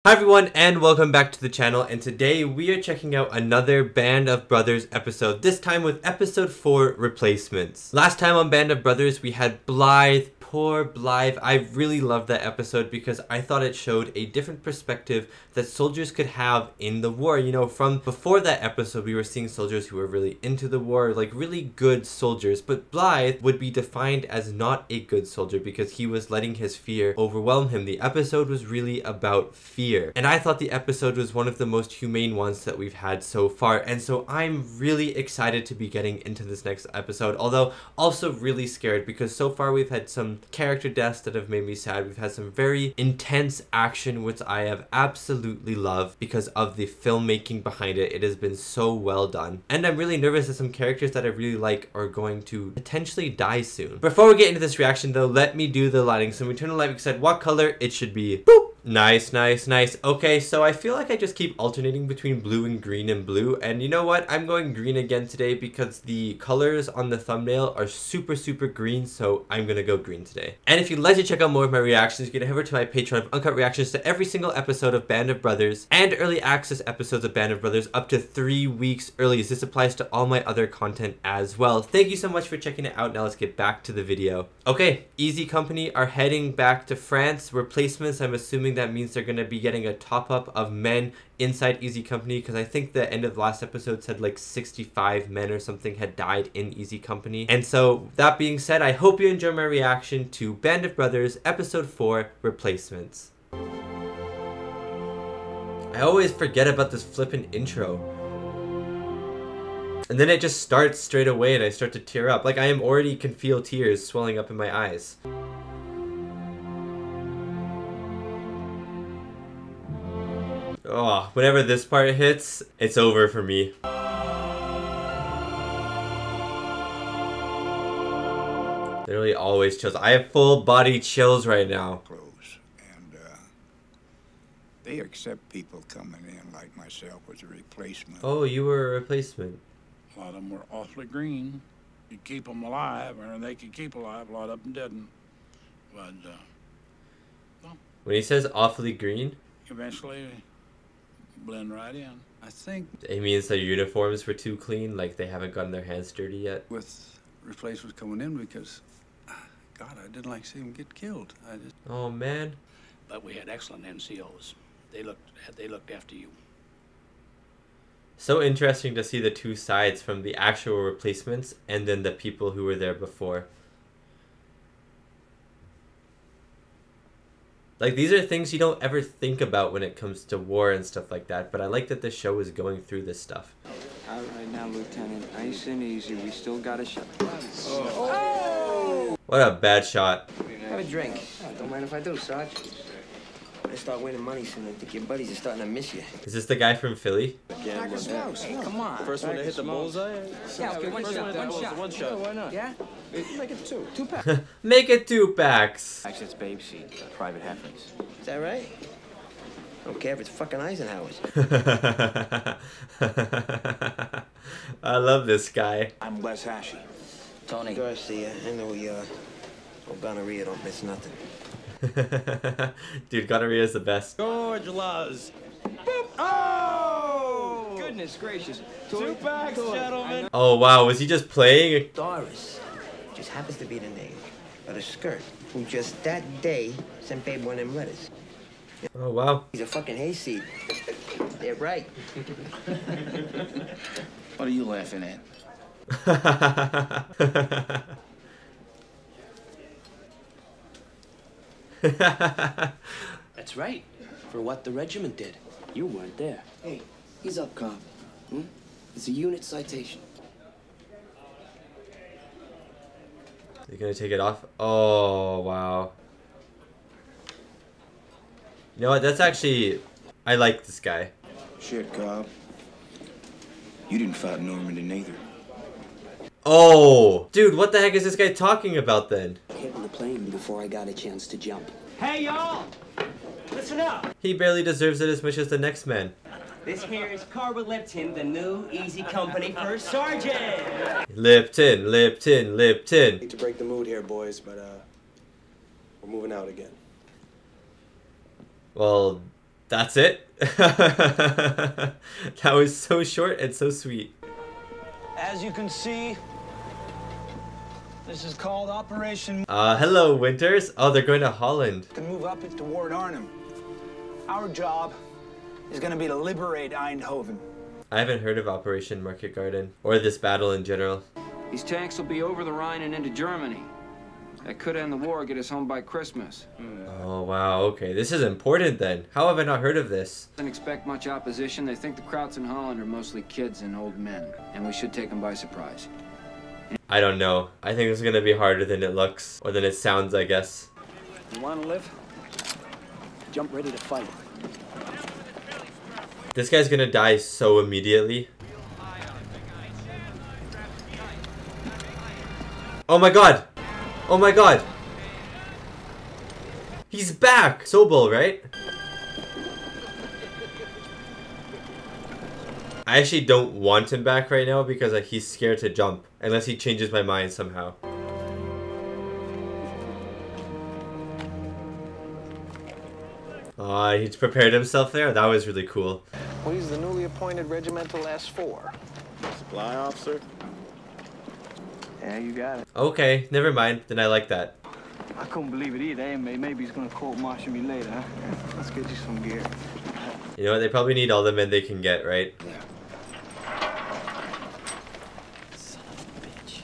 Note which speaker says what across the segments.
Speaker 1: Hi everyone and welcome back to the channel, and today we are checking out another Band of Brothers episode, this time with episode 4 replacements. Last time on Band of Brothers we had Blythe. Poor Blythe. I really loved that episode because I thought it showed a different perspective that soldiers could have in the war. You know, from before that episode we were seeing soldiers who were really into the war, like really good soldiers, but Blythe would be defined as not a good soldier because he was letting his fear overwhelm him. The episode was really about fear, and I thought the episode was one of the most humane ones that we've had so far, and so I'm really excited to be getting into this next episode, although also really scared because so far we've had some character deaths that have made me sad. We've had some very intense action which I have absolutely loved because of the filmmaking behind it. It has been so well done, and I'm really nervous that some characters that I really like are going to potentially die soon. Before we get into this reaction though, let me do the lighting. So when we turn the light, we said what color it should be. Boop! Nice, nice, nice. Okay, so I feel like I just keep alternating between blue and green and blue, and you know what? I'm going green again today because the colors on the thumbnail are super green, so I'm gonna go green today. And if you'd like to check out more of my reactions, you can head over to my Patreon of uncut reactions to every single episode of Band of Brothers and early access episodes of Band of Brothers up to 3 weeks early. This applies to all my other content as well. Thank you so much for checking it out. Now let's get back to the video. Okay, Easy Company are heading back to France. Replacements, I'm assuming that means they're going to be getting a top-up of men inside Easy Company, because I think the end of the last episode said like 65 men or something had died in Easy Company. And so that being said, I hope you enjoy my reaction to Band of Brothers episode 4 replacements. I always forget about this flippin' intro, and then it just starts straight away and I start to tear up. Like I already can feel tears swelling up in my eyes. Oh, whenever this part hits, it's over for me. Literally always chills. I have full body chills right now.
Speaker 2: Clothes, and they accept people coming in like myself as a replacement.
Speaker 1: Oh, you were a replacement.
Speaker 3: A lot of them were awfully green. You keep them alive, or they could keep alive. A lot of them didn't. But well,
Speaker 1: When he says awfully green,
Speaker 3: eventually blend right in.
Speaker 2: I think
Speaker 1: it means their uniforms were too clean, like they haven't gotten their hands dirty yet.
Speaker 4: with replacements coming in because, God, I didn't like seeing them get killed.
Speaker 1: Oh man.
Speaker 3: But we had excellent NCOs. They looked after you.
Speaker 1: So interesting to see the two sides, from the actual replacements and then the people who were there before. Like, these are things you don't ever think about when it comes to war and stuff like that, but I like that the show is going through this stuff.
Speaker 5: All right now, Lieutenant, nice and easy. We still got a shot.
Speaker 1: Oh. What a bad shot.
Speaker 6: Have a drink. Don't mind if I do, Sarge. When I start winning money soon, I think your buddies are starting to miss you.
Speaker 1: Is this the guy from Philly?
Speaker 6: Hey, come on.
Speaker 5: First one to hit the bullseye?
Speaker 6: Yeah, okay, one shot.
Speaker 5: One shot.
Speaker 6: Why not? Yeah? Make it two. 2 packs.
Speaker 1: Make it 2 packs.
Speaker 5: Actually, it's Babe Seed, Private Heffings.
Speaker 6: Is that right? I don't care if it's fucking Eisenhower's.
Speaker 1: I love this guy.
Speaker 5: I'm Les Ashy.
Speaker 6: Tony Garcia, I know gonorrhea don't miss nothing.
Speaker 1: Dude, gonorrhea is the best.
Speaker 5: George Luz. Oh! Goodness gracious. 2 packs, gentlemen.
Speaker 1: Oh wow, was he just playing?
Speaker 6: Doris just happens to be the name of the skirt who just that day sent Babe one of them letters.
Speaker 1: Oh wow.
Speaker 6: He's a fucking hayseed. They're right.
Speaker 3: What are you laughing at?
Speaker 7: That's right. For what the regiment did. You weren't there.
Speaker 8: Hey, he's up, Cobb. It's a unit citation.
Speaker 1: You're gonna take it off? Oh wow. You know what? That's actually, I like this guy.
Speaker 4: Shit, Cobb. You didn't fight Normandy neither.
Speaker 1: Oh, dude, what the heck is this guy talking about then?
Speaker 8: Hitting the plane before I got a chance to jump.
Speaker 7: Hey, y'all! Listen up!
Speaker 1: He barely deserves it as much as the next man.
Speaker 7: This here is Carver Lipton, the new Easy Company First Sergeant!
Speaker 1: Lipton, Lipton, Lipton.
Speaker 9: Hate to break the mood here, boys, but we're moving out again.
Speaker 1: Well, That's it? That was so short and so sweet.
Speaker 9: As you can see, this is called Operation...
Speaker 1: Hello, Winters. Oh, they're going to Holland.
Speaker 9: ...to move up it toward Arnhem. Our job is going to be to liberate Eindhoven.
Speaker 1: I haven't heard of Operation Market Garden, or this battle in general.
Speaker 5: These tanks will be over the Rhine and into Germany. That could end the war, get us home by Christmas.
Speaker 1: Oh, wow, okay. This is important then. How have I not heard of this?
Speaker 5: Don't expect much opposition. They think the Krauts in Holland are mostly kids and old men, and we should take them by surprise.
Speaker 1: I don't know. I think it's gonna be harder than it looks, or than it sounds, I guess.
Speaker 9: You want to live? Jump ready to fight.
Speaker 1: This guy's gonna die so immediately. Oh my god! Oh my god! He's back! Sobol, right? I actually don't want him back right now because he's scared to jump. Unless he changes my mind somehow. He's prepared himself there? That was really cool.
Speaker 9: Well, he's the newly appointed regimental S4.
Speaker 10: Supply officer?
Speaker 9: Yeah, you got it.
Speaker 1: Okay, never mind. Then I like that.
Speaker 9: I couldn't believe it either. Maybe he's gonna court-martial me later, huh? Let's get you some gear.
Speaker 1: You know what? They probably need all the men they can get, right?
Speaker 9: Yeah.
Speaker 8: Son of a bitch.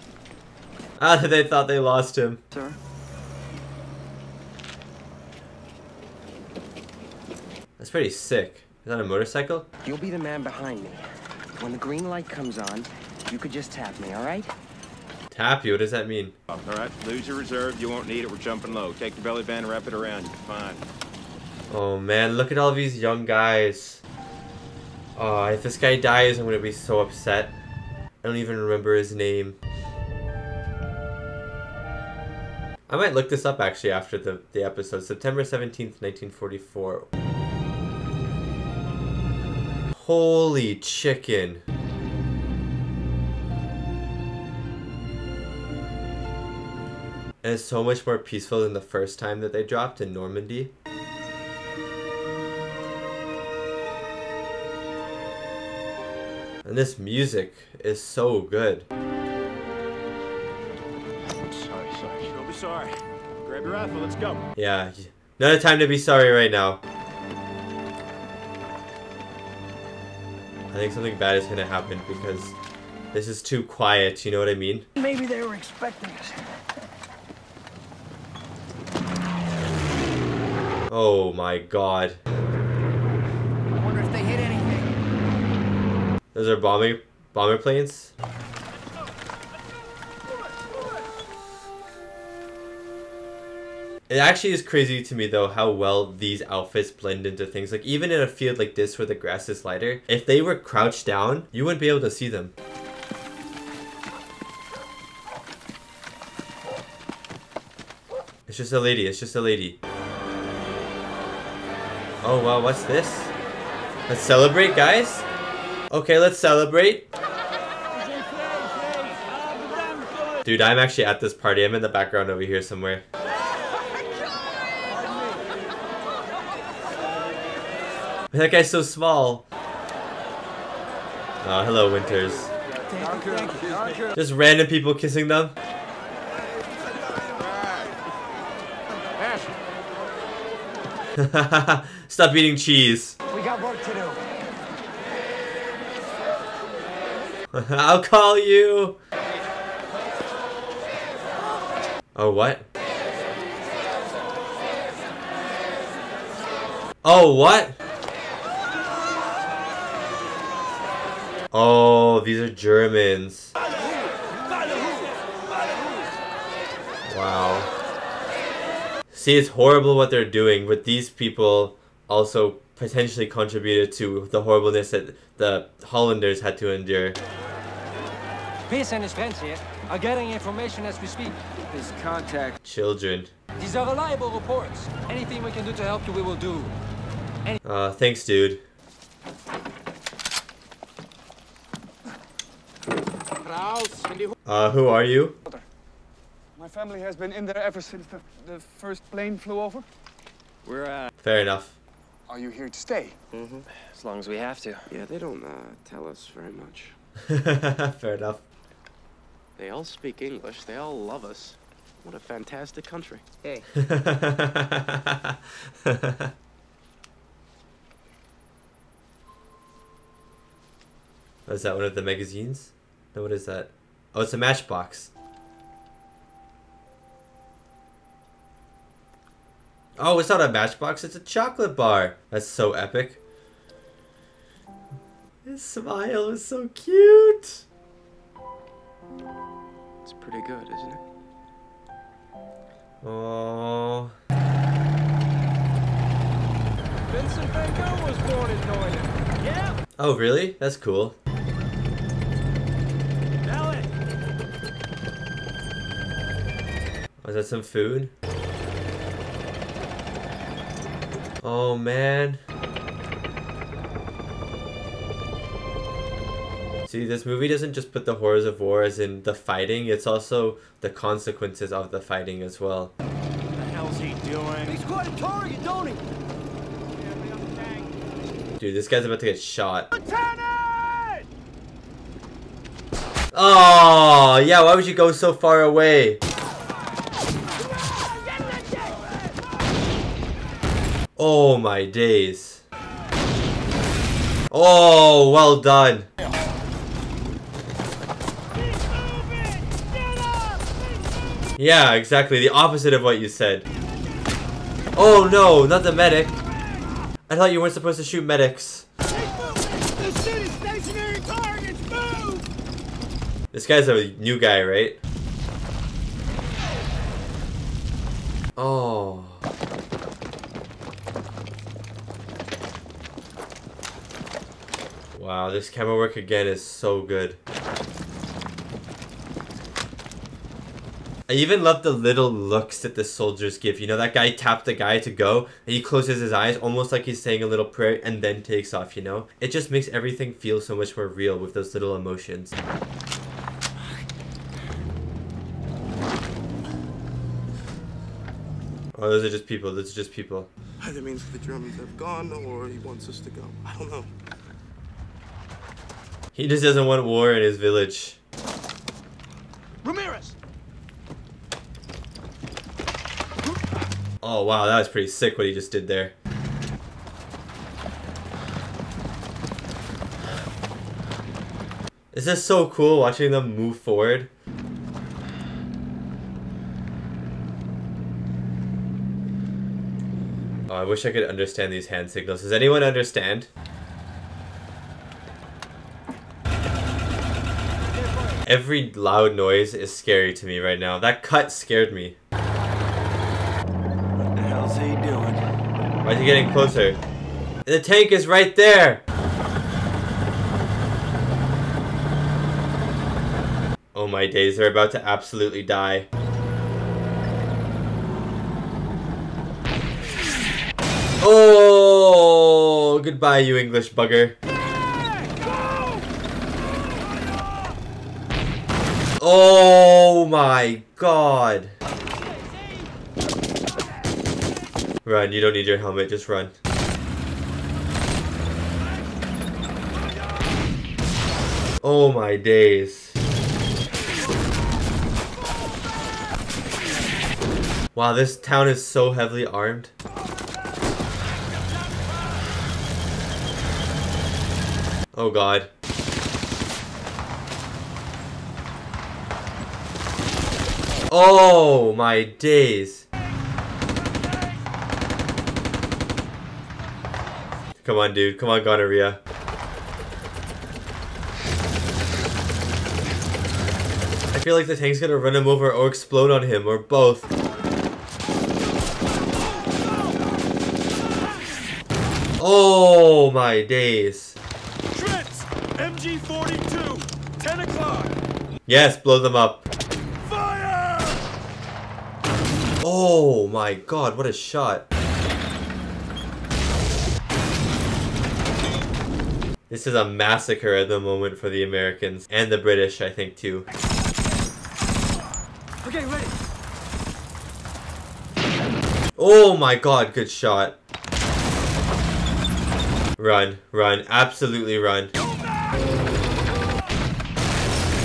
Speaker 1: Ah, they thought they lost him.
Speaker 9: Sir?
Speaker 1: That's pretty sick. Is that a motorcycle?
Speaker 6: You'll be the man behind me. When the green light comes on, you could just tap me, all right?
Speaker 1: Tap you? What does that mean?
Speaker 10: All right, lose your reserve. You won't need it. We're jumping low. Take the belly band and wrap it around. You'll be fine.
Speaker 1: Oh man, look at all these young guys. Oh, if this guy dies, I'm gonna be so upset. I don't even remember his name. I might look this up actually after the episode. September 17th, 1944. Holy chicken. And it's so much more peaceful than the first time that they dropped in Normandy. And this music is so good.
Speaker 10: Sorry. Don't be sorry. Grab your rifle. Let's go.
Speaker 1: Yeah, not a time to be sorry right now. I think something bad is gonna happen because this is too quiet, you know what I mean?
Speaker 9: Maybe they were expecting us.
Speaker 1: Oh my god.
Speaker 9: I wonder if they hit anything.
Speaker 1: Those are bomber planes? It actually is crazy to me though how well these outfits blend into things. Like even in a field like this where the grass is lighter, if they were crouched down, you wouldn't be able to see them. It's just a lady, it's just a lady. Oh wow, what's this? Let's celebrate, guys? Okay, let's celebrate. Dude, I'm actually at this party. I'm in the background over here somewhere. That guy's so small. Oh, hello, Winters. Just random people kissing them. Stop eating cheese.
Speaker 9: We got work to do.
Speaker 1: I'll call you. Oh, what? Oh, what? Oh, these are Germans. Wow. See, it's horrible what they're doing, but these people also potentially contributed to the horribleness that the Hollanders had to endure.
Speaker 11: Pierce and his friends here are getting information as we speak.
Speaker 5: His contact.
Speaker 1: Children.
Speaker 11: These are reliable reports. Anything we can do to help you, we will do.
Speaker 1: Thanks, dude. Who are you?
Speaker 4: My family has been in there ever since the first plane flew over.
Speaker 10: We're,
Speaker 1: Fair enough.
Speaker 9: Are you here to stay?
Speaker 8: Mm-hmm.
Speaker 10: As long as we have to.
Speaker 8: Yeah, they don't tell us very much.
Speaker 1: Fair enough.
Speaker 8: They all speak English. They all love us. What a fantastic country.
Speaker 6: Hey.
Speaker 1: Is that one of the magazines? No, what is that? Oh, it's a matchbox. Oh, it's not a matchbox, it's a chocolate bar. That's so epic. His smile is so cute.
Speaker 8: It's pretty good, isn't it?
Speaker 1: Oh.
Speaker 11: Vincent Van Gogh was born in Neuilly. Yeah.
Speaker 1: Oh, really? That's cool. Was that some food? Oh man. See, this movie doesn't just put the horrors of war as in the fighting, it's also the consequences of the fighting as well.
Speaker 7: What the hell's he doing? He's quite a target, don't he?
Speaker 1: Dude, this guy's about to get shot. Oh, yeah, why would you go so far away? Oh my days. Oh, well done. Yeah, exactly. The opposite of what you said. Oh no, not the medic. I thought you weren't supposed to shoot medics. This guy's a new guy, right? Oh. Wow, this camera work again is so good. I even love the little looks that the soldiers give. You know, that guy tapped the guy to go, and he closes his eyes almost like he's saying a little prayer and then takes off, you know? It just makes everything feel so much more real with those little emotions. Oh, those are just people. Those are just people.
Speaker 8: Either means the Germans have gone or he wants us to go. I don't know.
Speaker 1: He just doesn't want war in his village.
Speaker 7: Ramirez!
Speaker 1: Oh wow, that was pretty sick what he just did there. It's just so cool watching them move forward. Oh, I wish I could understand these hand signals. Does anyone understand? Every loud noise is scary to me right now. That cut scared me.
Speaker 7: What the hell's he doing?
Speaker 1: Why is he getting closer? The tank is right there! Oh my days, they're about to absolutely die. Oh, goodbye, you English bugger. Oh my god. Run, you don't need your helmet, just run. Oh my days. Wow, this town is so heavily armed. Oh god. Oh my days. Come on, dude. Come on, gonorrhea. I feel like the tank's gonna run him over or explode on him, or both. Oh my days.
Speaker 7: Trents! MG-42! 10 o'clock!
Speaker 1: Yes, blow them up.
Speaker 7: Fire!
Speaker 1: Oh my god, what a shot. This is a massacre at the moment for the Americans. And the British, I think, too.
Speaker 11: Okay, ready.
Speaker 1: Oh my god, good shot. Run, run, absolutely run.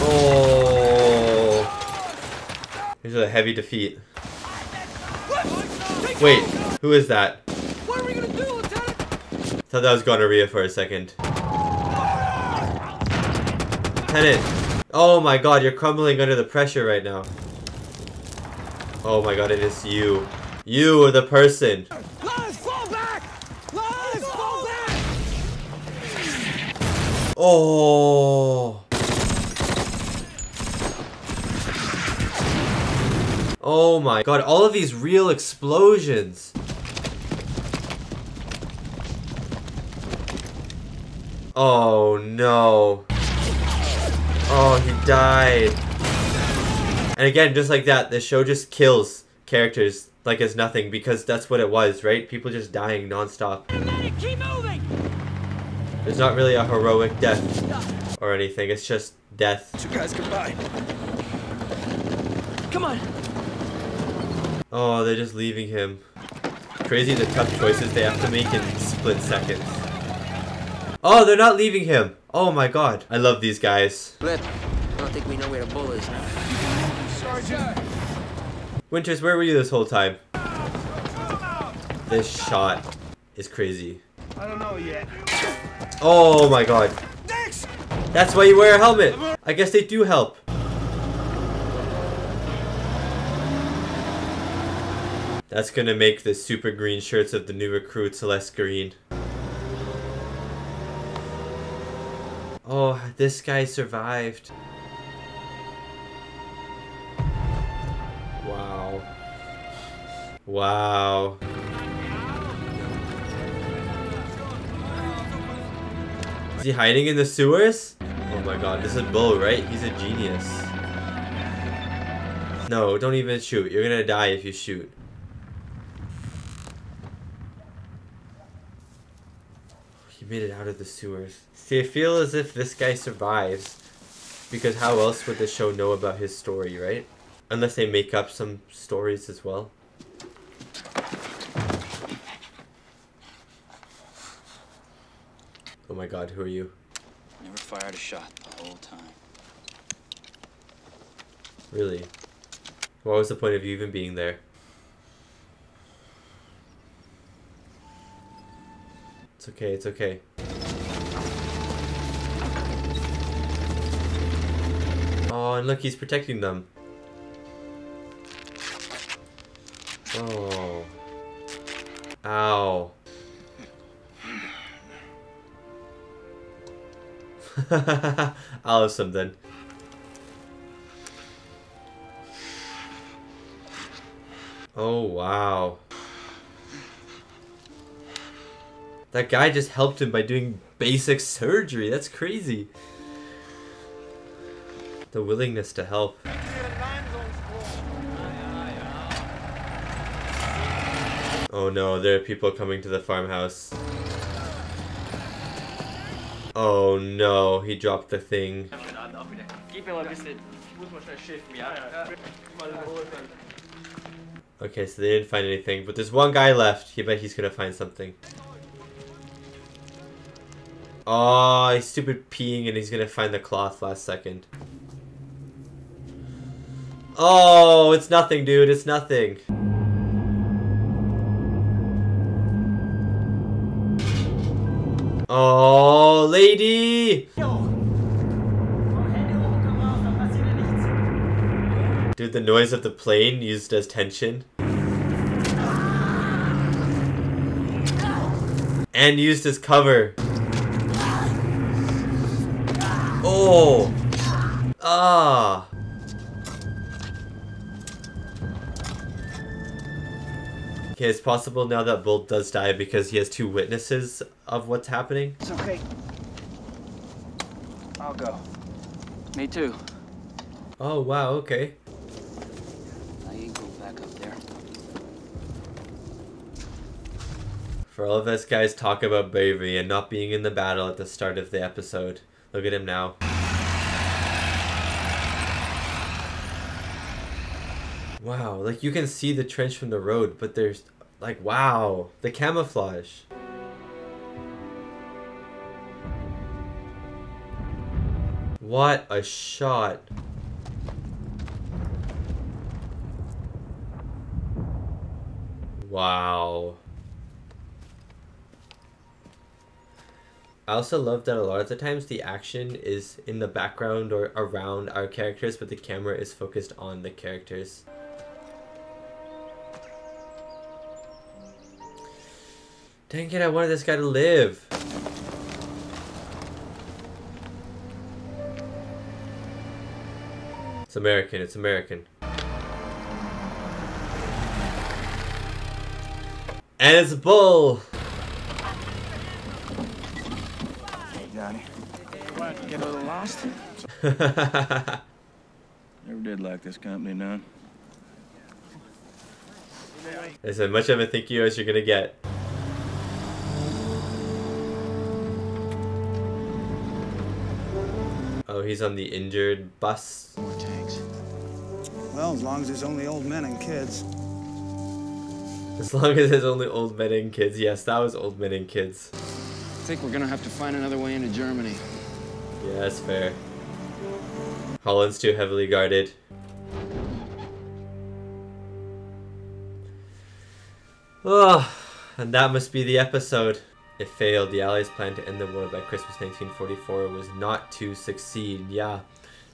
Speaker 1: Oh. Here's a heavy defeat. Wait, who is that?
Speaker 12: What are we gonna do, Lieutenant?
Speaker 1: Thought that was gonorrhea for a second. Lieutenant. Oh my god, you're crumbling under the pressure right now. Oh my god, it is you. You are the person.
Speaker 12: Lies, fall back! Lies, fall back!
Speaker 1: Oh. Oh my god, all of these real explosions. Oh no. Oh, he died. And again, just like that, the show just kills characters like it's nothing because that's what it was, right? People just dying nonstop.
Speaker 12: Keep moving!
Speaker 1: There's not really a heroic death or anything, it's just death.
Speaker 12: You guys combine. Come on.
Speaker 1: Oh, they're just leaving him. Crazy the tough choices they have to make in split seconds. Oh, they're not leaving him. Oh my god. I love these guys.
Speaker 6: Flip, I don't think we know where the bull is.
Speaker 12: Sergeant!
Speaker 1: Winters, where were you this whole time? This shot is crazy.
Speaker 12: I don't know yet.
Speaker 1: Oh my god.
Speaker 12: Next!
Speaker 1: That's why you wear a helmet. I guess they do help. That's gonna make the super green shirts of the new recruits less green. Oh, this guy survived. Wow. Wow. Is he hiding in the sewers? Oh my god, this is Bull, right? He's a genius. No, don't even shoot. You're gonna die if you shoot. He made it out of the sewers. See, I feel as if this guy survives because how else would the show know about his story, right? Unless they make up some stories as well. Oh my god, who are you?
Speaker 13: Never fired a shot the whole time.
Speaker 1: Really? What was the point of you even being there? It's okay, it's okay. Oh, and look, he's protecting them. Oh. Ow. I'll have something. Oh, wow. That guy just helped him by doing basic surgery. That's crazy. The willingness to help. Oh no, there are people coming to the farmhouse. Oh no, he dropped the thing. Okay, so they didn't find anything, but there's one guy left. I bet he's gonna find something. Oh, he's stupid peeing and he's gonna find the cloth last second. Oh, it's nothing, dude. It's nothing. Oh, lady! Dude, the noise of the plane used as tension. And used as cover. Oh! Ah! Okay, it's possible now that Bolt does die because he has two witnesses of what's happening.
Speaker 9: It's okay. I'll go.
Speaker 13: Me too.
Speaker 1: Oh, wow, okay.
Speaker 13: I ain't going back up there.
Speaker 1: For all of us guys talk about bravery and not being in the battle at the start of the episode, look at him now. Wow, like you can see the trench from the road, but there's like, wow, the camouflage. What a shot. Wow. I also love that a lot of the times the action is in the background or around our characters, but the camera is focused on the characters. Dang it, I wanted this guy to live. It's American, it's American. And it's a bull!
Speaker 9: Hey, Johnny. What, get a little lost?
Speaker 10: Never did like this company, none.
Speaker 1: It's as much of a thank you as you're gonna get. Oh, he's on the injured bus.
Speaker 9: More tanks. Well, as long as there's only old men and kids.
Speaker 1: As long as there's only old men and kids. Yes, that was old men and kids.
Speaker 5: I think we're gonna have to find another way into Germany.
Speaker 1: Yeah, that's fair. Holland's too heavily guarded. Oh, and that must be the episode. It failed. The Allies' plan to end the war by Christmas 1944 was not to succeed. Yeah,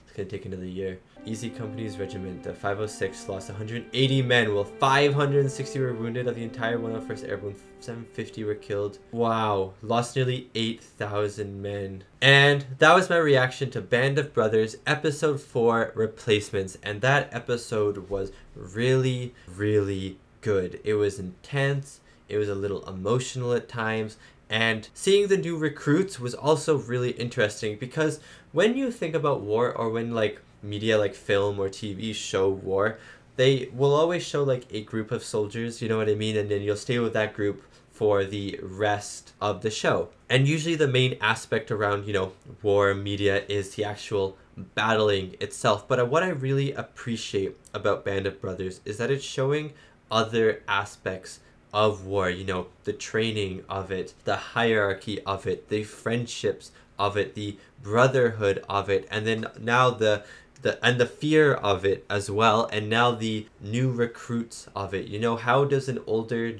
Speaker 1: it's gonna take another year. Easy Company's regiment, the 506, lost 180 men, while 560 were wounded. Of the entire 101st Airborne, 750 were killed. Wow, lost nearly 8,000 men. And that was my reaction to Band of Brothers Episode 4 Replacements. And that episode was really, really good. It was intense. It was a little emotional at times. And seeing the new recruits was also really interesting, because when you think about war, or when like media like film or TV show war, they will always show like a group of soldiers, you know what I mean? And then you'll stay with that group for the rest of the show. And usually the main aspect around, you know, war media is the actual battling itself. But what I really appreciate about Band of Brothers is that it's showing other aspects of war, you know, the training of it, the hierarchy of it, the friendships of it, the brotherhood of it, and then now the fear of it as well, and now the new recruits of it. You know, how does an older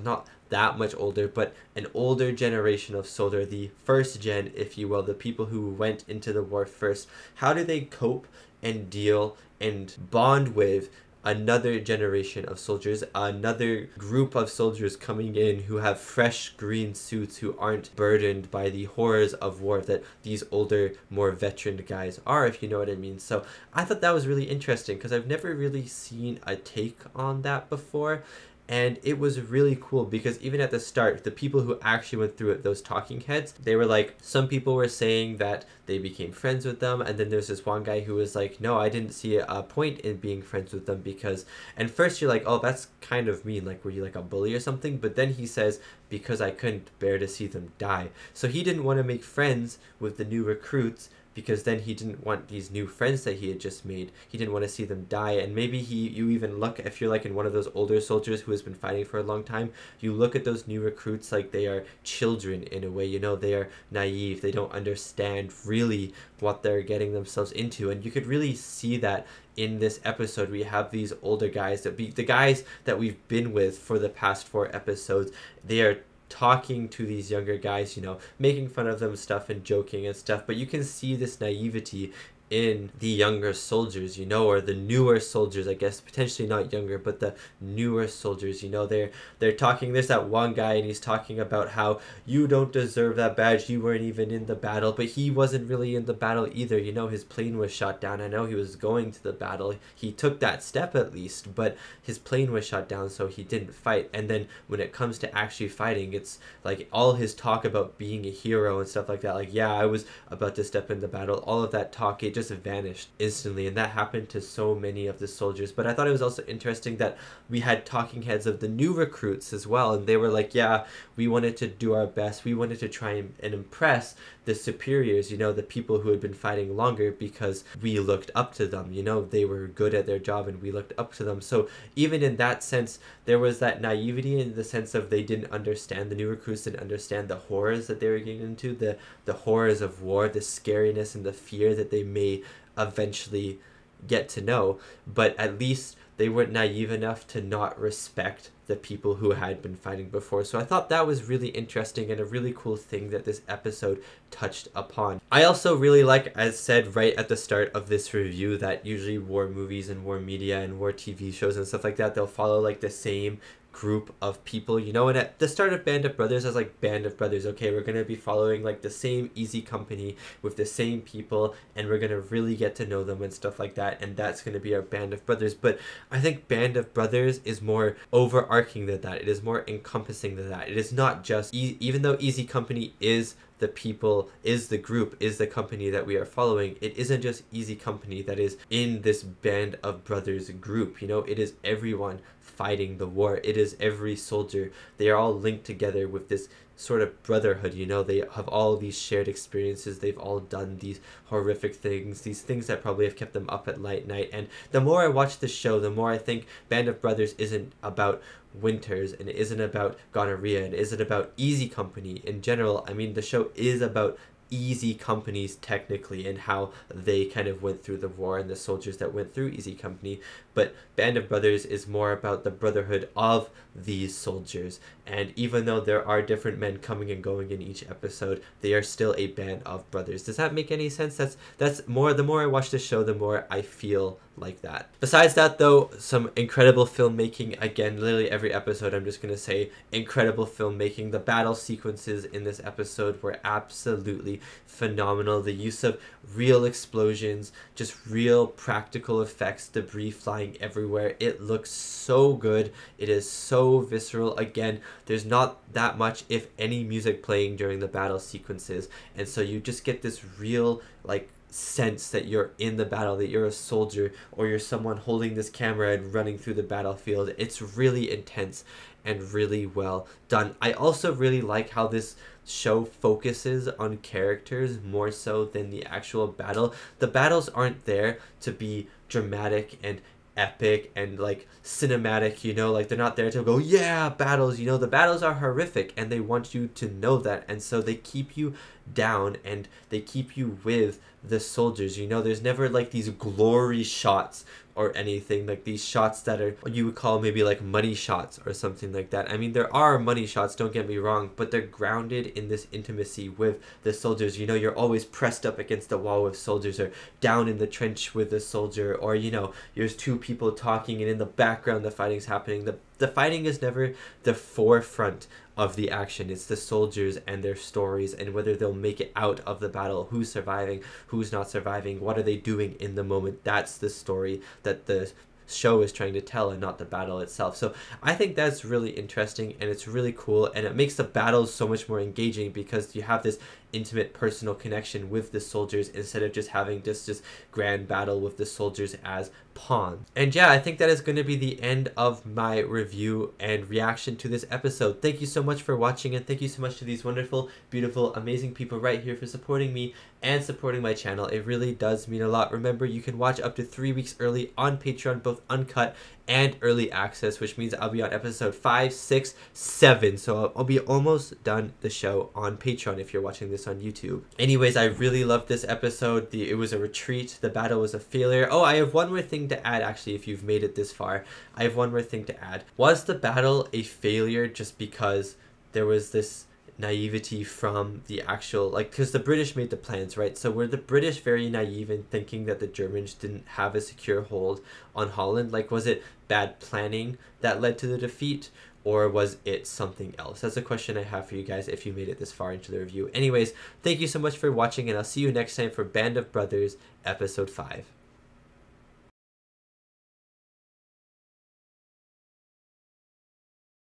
Speaker 1: not that much older, but an older generation of soldier, the first gen, if you will, the people who went into the war first, how do they cope and deal and bond with another generation of soldiers, another group of soldiers coming in who have fresh green suits, who aren't burdened by the horrors of war that these older, more veteran guys are, if you know what I mean. So I thought that was really interesting, because I've never really seen a take on that before. And it was really cool, because even at the start, the people who actually went through it, those talking heads, they were like, some people were saying that they became friends with them, and then there's this one guy who was like, no, I didn't see a point in being friends with them, because, and first you're like, oh, that's kind of mean, like, were you like a bully or something? But then he says, because I couldn't bear to see them die. So he didn't want to make friends with the new recruits, because then he didn't want these new friends that he had just made. He didn't want to see them die. And maybe you even look, if you're like in one of those older soldiers who has been fighting for a long time, you look at those new recruits like they are children in a way, you know, they are naive. They don't understand really what they're getting themselves into. And you could really see that in this episode. We have these older guys, the guys that we've been with for the past 4 episodes. They are talking to these younger guys, you know, making fun of them stuff and joking and stuff, but you can see this naivety in the younger soldiers, you know, or the newer soldiers, I guess, potentially not younger, but the newer soldiers, you know, they're talking. There's that one guy, and he's talking about how you don't deserve that badge, you weren't even in the battle, but he wasn't really in the battle either, you know, his plane was shot down. I know he was going to the battle, he took that step at least, but his plane was shot down, so he didn't fight. And then when it comes to actually fighting, it's like all his talk about being a hero and stuff like that, like, yeah, I was about to step in the battle, all of that talk, just vanished instantly, and that happened to so many of the soldiers. But I thought it was also interesting that we had talking heads of the new recruits as well, and they were like, yeah, we wanted to do our best, we wanted to try and impress the superiors, you know, the people who had been fighting longer, because we looked up to them, you know, they were good at their job and we looked up to them. So even in that sense, there was that naivety in the sense of they didn't understand, the new recruits didn't understand the horrors that they were getting into, the horrors of war, the scariness and the fear that they may eventually get to know. But at least they weren't naive enough to not respect the people who had been fighting before. So I thought that was really interesting and a really cool thing that this episode touched upon. I also really like, as said right at the start of this review, that usually war movies and war media and war TV shows and stuff like that, they'll follow like the same group of people, you know. And at the start of Band of Brothers, I was like, Band of Brothers, okay, we're gonna be following like the same easy company with the same people, and we're gonna really get to know them and stuff like that, and that's gonna be our Band of Brothers. But I think Band of Brothers is more overarching than that. It is more encompassing than that. It is not just even though Easy Company is the people, is the group, is the company that we are following, it isn't just Easy Company that is in this Band of Brothers group, you know. It is everyone fighting the war. It is every soldier. They are all linked together with this sort of brotherhood, you know. They have all these shared experiences. They've all done these horrific things, these things that probably have kept them up at night. And the more I watch the show, the more I think Band of Brothers isn't about winters, and it isn't about gonorrhea, and it isn't about Easy Company in general. I mean, the show is about Easy Companies technically, and how they kind of went through the war and the soldiers that went through Easy Company. But Band of Brothers is more about the brotherhood of these soldiers, and even though there are different men coming and going in each episode, they are still a band of brothers. Does that make any sense? That's more, the more I watch the show, the more I feel like that. Besides that though, some incredible filmmaking. Again, literally every episode I'm just gonna say incredible filmmaking. The battle sequences in this episode were absolutely phenomenal. The use of real explosions, just real practical effects, debris flying everywhere. It looks so good. It is so visceral. Again, there's not that much, if any, music playing during the battle sequences, and so you just get this real like sense that you're in the battle, that you're a soldier, or you're someone holding this camera and running through the battlefield. It's really intense and really well done. I also really like how this show focuses on characters more so than the actual battle. The battles aren't there to be dramatic and epic and like cinematic, you know, like they're not there to go, yeah, battles, you know. The battles are horrific and they want you to know that, and so they keep you down and they keep you with the soldiers, you know. There's never like these glory shots or anything, like these shots that are what you would call maybe like money shots or something like that. I mean, there are money shots, don't get me wrong, but they're grounded in this intimacy with the soldiers. You know, you're always pressed up against the wall with soldiers, or down in the trench with a soldier, or, you know, there's two people talking and in the background the fighting's happening. The fighting is never the forefront of the action. It's the soldiers and their stories, and whether they'll make it out of the battle, who's surviving, who's not surviving, what are they doing in the moment. That's the story that the show is trying to tell, and not the battle itself. So I think that's really interesting, and it's really cool, and it makes the battles so much more engaging because you have this intimate personal connection with the soldiers instead of just having this grand battle with the soldiers as pawns. And yeah, I think that is going to be the end of my review and reaction to this episode. Thank you so much for watching, and thank you so much to these wonderful, beautiful, amazing people right here for supporting me and supporting my channel. It really does mean a lot. Remember, you can watch up to 3 weeks early on Patreon, both uncut and early access, which means I'll be on episode 5, 6, 7. So I'll be almost done the show on Patreon if you're watching this on YouTube. Anyways, I really loved this episode. It was a retreat. The battle was a failure. Oh, I have one more thing to add, actually, if you've made it this far. I have one more thing to add. Was the battle a failure just because there was this naivety from the actual, like, because the British made the plans, right? So were the British very naive in thinking that the Germans didn't have a secure hold on Holland? Like, was it bad planning that led to the defeat, or was it something else? That's a question I have for you guys if you made it this far into the review. Anyways, thank you so much for watching, and I'll see you next time for Band of Brothers episode 5.